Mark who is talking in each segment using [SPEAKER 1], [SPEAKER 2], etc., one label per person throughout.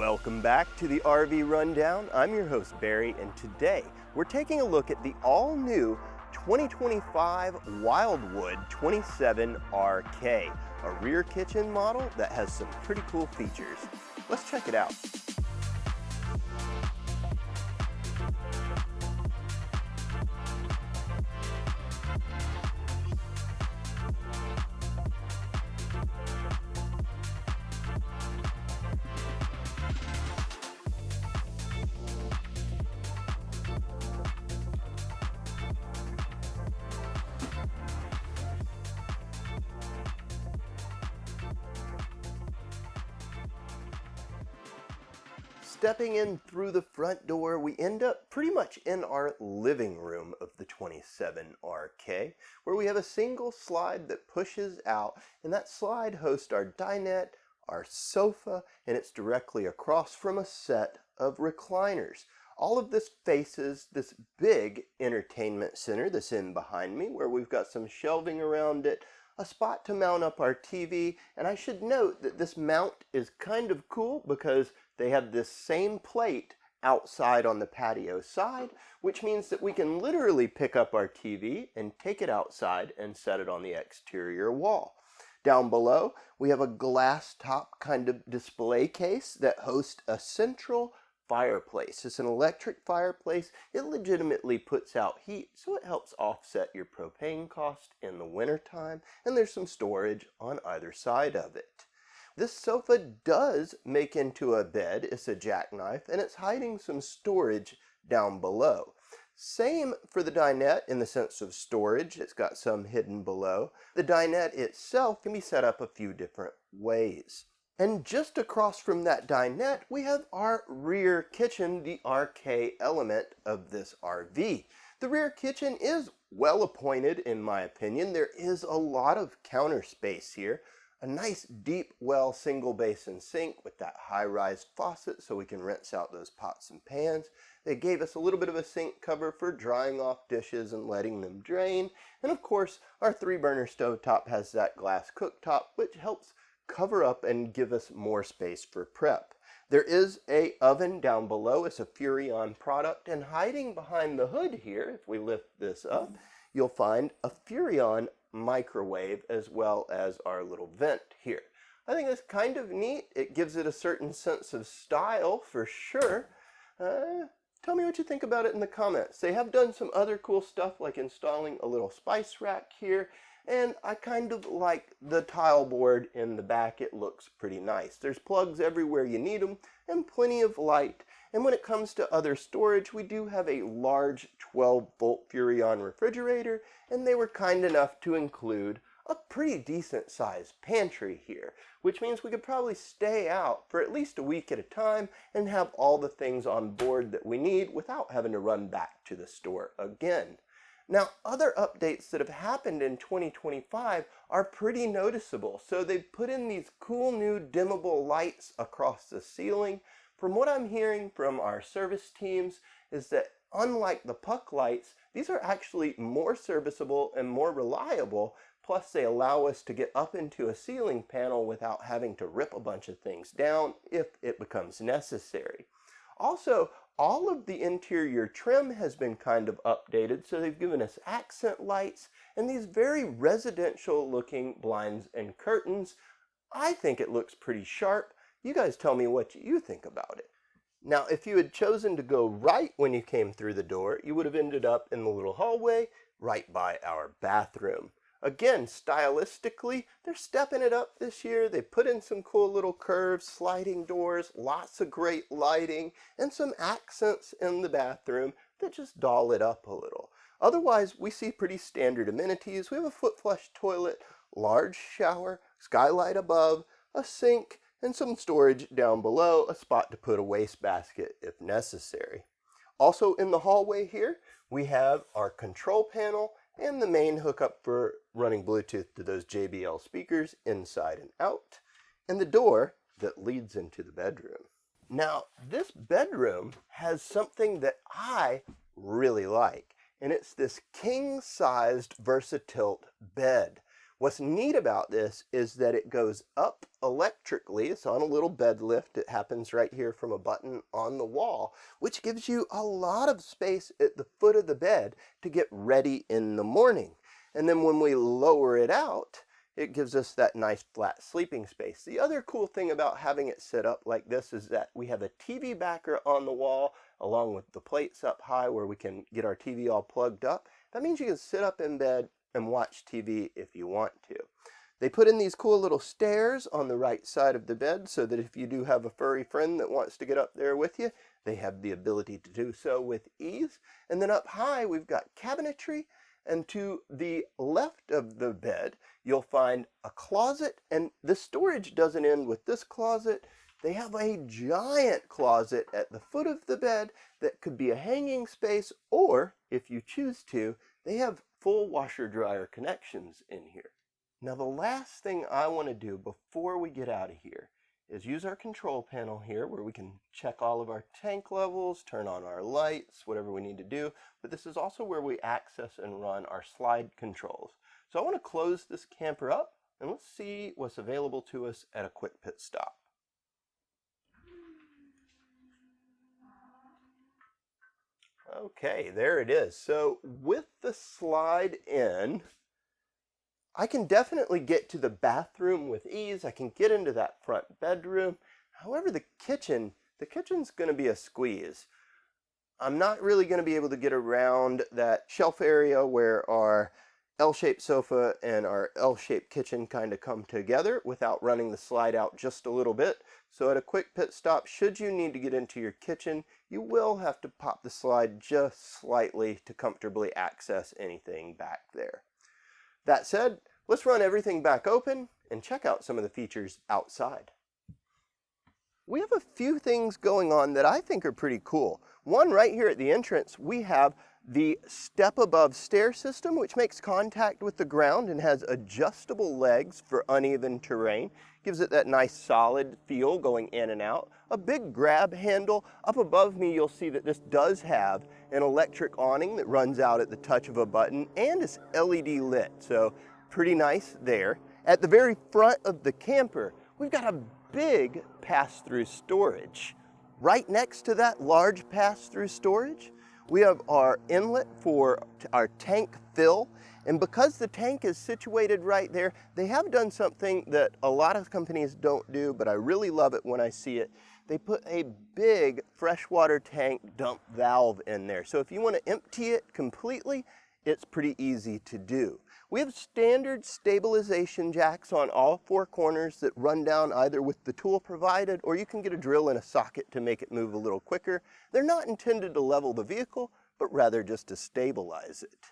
[SPEAKER 1] Welcome back to the RV Rundown. I'm your host Barry, and today we're taking a look at the all-new 2025 Wildwood 27RK, a rear kitchen model that has some pretty cool features. Let's check it out. Stepping in through the front door, we end up pretty much in our living room of the 27RK, where we have a single slide that pushes out, and that slide hosts our dinette, our sofa, and it's directly across from a set of recliners. All of this faces this big entertainment center that's in behind me, where we've got some shelving around it, a spot to mount up our TV, and I should note that this mount is kind of cool because they have this same plate outside on the patio side, which means that we can literally pick up our TV and take it outside and set it on the exterior wall. Down below, we have a glass top kind of display case that hosts a central fireplace. It's an electric fireplace. It legitimately puts out heat, so it helps offset your propane cost in the wintertime, and there's some storage on either side of it. This sofa does make into a bed. It's a jackknife, and it's hiding some storage down below. Same for the dinette in the sense of storage. It's got some hidden below. The dinette itself can be set up a few different ways. And just across from that dinette, we have our rear kitchen, the RK element of this RV. The rear kitchen is well appointed in my opinion. There is a lot of counter space here. A nice deep well single basin sink with that high-rise faucet so we can rinse out those pots and pans. They gave us a little bit of a sink cover for drying off dishes and letting them drain. And of course, our 3-burner stovetop has that glass cooktop, which helps cover up and give us more space for prep. There is an oven down below. It's a Furrion product, and hiding behind the hood here, if we lift this up, you'll find a Furrion microwave as well as our little vent here. I think that's kind of neat. It gives it a certain sense of style for sure. Tell me what you think about it in the comments. They have done some other cool stuff like installing a little spice rack here, and I kind of like the tile board in the back. It looks pretty nice. There's plugs everywhere you need them and plenty of light. And when it comes to other storage, we do have a large 12-volt Furrion refrigerator, and they were kind enough to include a pretty decent sized pantry here, which means we could probably stay out for at least a week at a time and have all the things on board that we need without having to run back to the store again. Now, other updates that have happened in 2025 are pretty noticeable. So they've put in these cool new dimmable lights across the ceiling. From what I'm hearing from our service teams is that unlike the puck lights, these are actually more serviceable and more reliable. Plus they allow us to get up into a ceiling panel without having to rip a bunch of things down if it becomes necessary. Also, all of the interior trim has been kind of updated, so they've given us accent lights and these very residential looking blinds and curtains. I think it looks pretty sharp. You guys tell me what you think about it. Now, if you had chosen to go right when you came through the door, you would have ended up in the little hallway right by our bathroom. Again, stylistically, they're stepping it up this year. They put in some cool little curves, sliding doors, lots of great lighting, and some accents in the bathroom that just doll it up a little. Otherwise, we see pretty standard amenities. We have a foot flush toilet, large shower, skylight above, a sink, and some storage down below, a spot to put a wastebasket if necessary. Also in the hallway here, we have our control panel and the main hookup for running Bluetooth to those JBL speakers inside and out, and the door that leads into the bedroom. Now, this bedroom has something that I really like, and it's this king-sized Versatilt bed. What's neat about this is that it goes up electrically. It's on a little bed lift. It happens right here from a button on the wall, which gives you a lot of space at the foot of the bed to get ready in the morning. And then when we lower it out, it gives us that nice flat sleeping space. The other cool thing about having it set up like this is that we have a TV backer on the wall along with the plates up high where we can get our TV all plugged up. That means you can sit up in bed and watch TV if you want to. They put in these cool little stairs on the right side of the bed so that if you do have a furry friend that wants to get up there with you, they have the ability to do so with ease. And then up high, we've got cabinetry. And to the left of the bed, you'll find a closet. And the storage doesn't end with this closet. They have a giant closet at the foot of the bed that could be a hanging space, or if you choose to, they have full washer dryer connections in here. Now the last thing I want to do before we get out of here is use our control panel here where we can check all of our tank levels, turn on our lights, whatever we need to do. But this is also where we access and run our slide controls. So I want to close this camper up and let's see what's available to us at a quick pit stop. Okay, there it is. So with the slide in, I can definitely get to the bathroom with ease. I can get into that front bedroom. However, the kitchen's going to be a squeeze. I'm not really going to be able to get around that shelf area where our L-shaped sofa and our L-shaped kitchen kind of come together without running the slide out just a little bit. So at a quick pit stop, should you need to get into your kitchen, you will have to pop the slide just slightly to comfortably access anything back there. That said, let's run everything back open and check out some of the features outside. We have a few things going on that I think are pretty cool. One, right here at the entrance, we have the step above stair system, which makes contact with the ground and has adjustable legs for uneven terrain. Gives it that nice solid feel going in and out. A big grab handle. Up above me, you'll see that this does have an electric awning that runs out at the touch of a button and is LED lit, so pretty nice there. At the very front of the camper, we've got a big pass-through storage. Right next to that large pass-through storage, we have our inlet for our tank fill. And because the tank is situated right there, they have done something that a lot of companies don't do, but I really love it when I see it. They put a big freshwater tank dump valve in there. So if you want to empty it completely, it's pretty easy to do. We have standard stabilization jacks on all four corners that run down either with the tool provided, or you can get a drill in a socket to make it move a little quicker. They're not intended to level the vehicle, but rather just to stabilize it.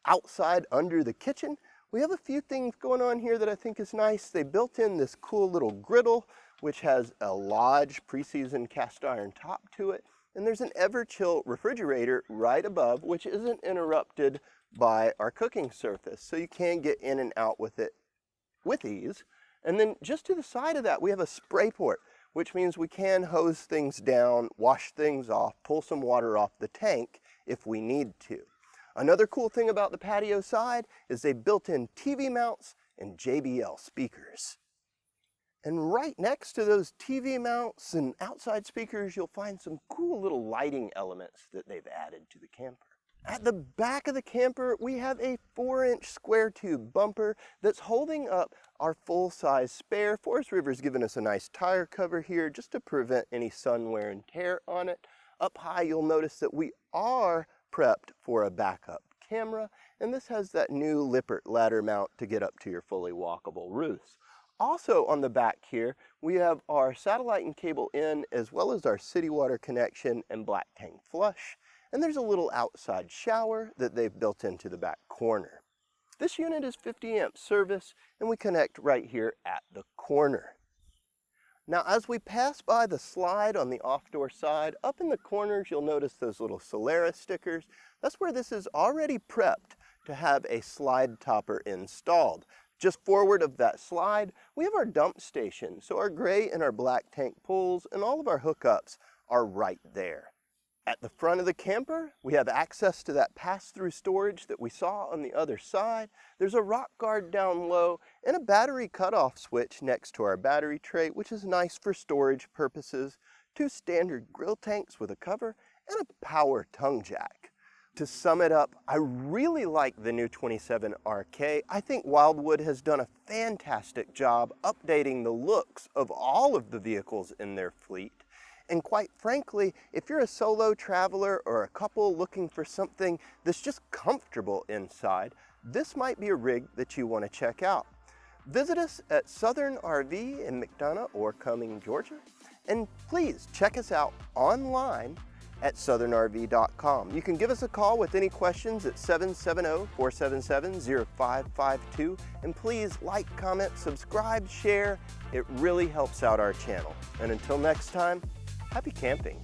[SPEAKER 1] Outside under the kitchen, we have a few things going on here that I think is nice. They built in this cool little griddle, which has a Lodge pre-seasoned cast iron top to it. And there's an Everchill refrigerator right above, which isn't interrupted by our cooking surface. So you can get in and out with it with ease. And then just to the side of that, we have a spray port, which means we can hose things down, wash things off, pull some water off the tank if we need to. Another cool thing about the patio side is they built in TV mounts and JBL speakers. And right next to those TV mounts and outside speakers, you'll find some cool little lighting elements that they've added to the camper. At the back of the camper, we have a 4-inch square tube bumper that's holding up our full-size spare. Forest River's given us a nice tire cover here just to prevent any sun wear and tear on it. Up high, you'll notice that we are prepped for a backup camera, and this has that new Lippert ladder mount to get up to your fully walkable roofs. Also on the back here, we have our satellite and cable in, as well as our city water connection and black tank flush. And there's a little outside shower that they've built into the back corner. This unit is 50 amp service, and we connect right here at the corner. Now, as we pass by the slide on the off-door side, up in the corners, you'll notice those little Solaris stickers. That's where this is already prepped to have a slide topper installed. Just forward of that slide, we have our dump station. So our gray and our black tank pulls and all of our hookups are right there. At the front of the camper, we have access to that pass-through storage that we saw on the other side. There's a rock guard down low and a battery cutoff switch next to our battery tray, which is nice for storage purposes. 2 standard grill tanks with a cover and a power tongue jack. To sum it up, I really like the new 27 RK. I think Wildwood has done a fantastic job updating the looks of all of the vehicles in their fleet. And quite frankly, if you're a solo traveler or a couple looking for something that's just comfortable inside, this might be a rig that you want to check out. Visit us at Southern RV in McDonough or Cumming, Georgia. And please check us out online at southernrv.com. You can give us a call with any questions at 770-477-0552. And please like, comment, subscribe, share. It really helps out our channel. And until next time, happy camping.